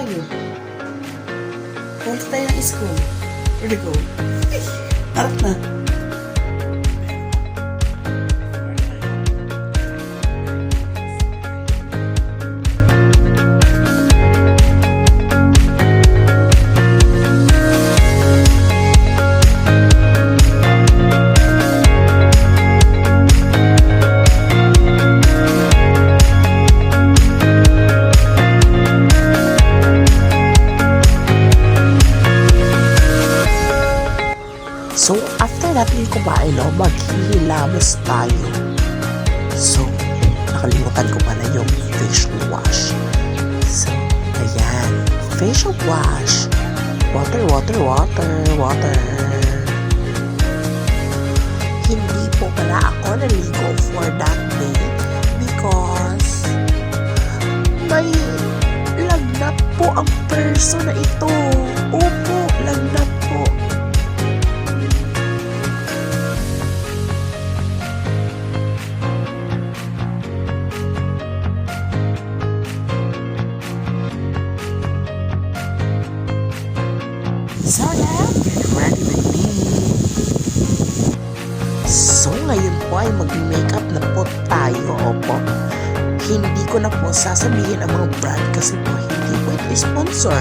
tayo. Punta tayo ng school. Ready go. Ay, harap na. So, after natin kumain, maghihilamos tayo. So, nakalimutan ko pala yung facial wash. So, ayan. Facial wash. Water, water, water, water. Hindi po pala ako naligo for that day because may lagnat po ang person na ito. Opo, lagnat po. So now, get ready with me. So ngayon po ay mag-makeup na po tayo. Opo. Hindi ko na po sasabihin ang mga brand kasi po hindi po ito sponsor.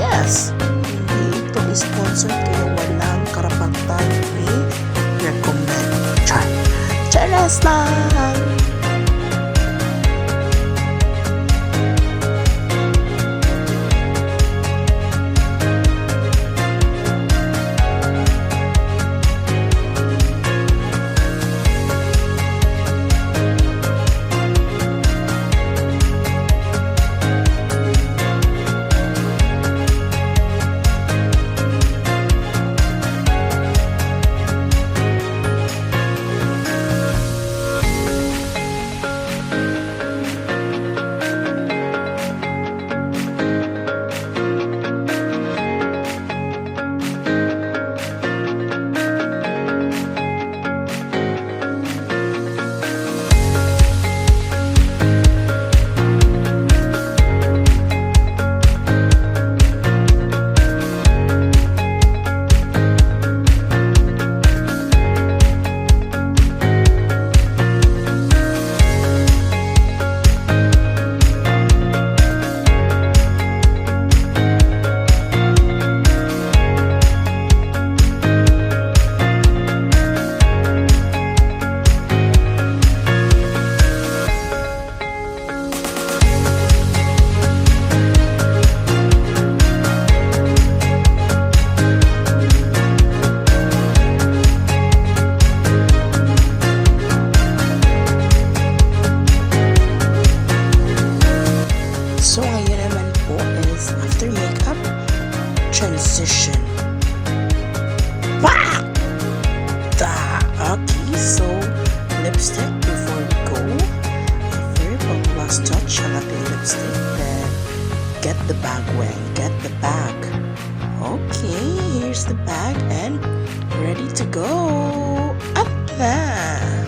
Yes, hindi ito sponsor kaya walang karapatan i-recommend. Charas lang! So ngayon naman po is after makeup, transition. Bah! Okay, so lipstick before we go. After pang last touch ang ating lipstick, then get the bag well. Get the bag. Okay, here's the bag and ready to go. Up na!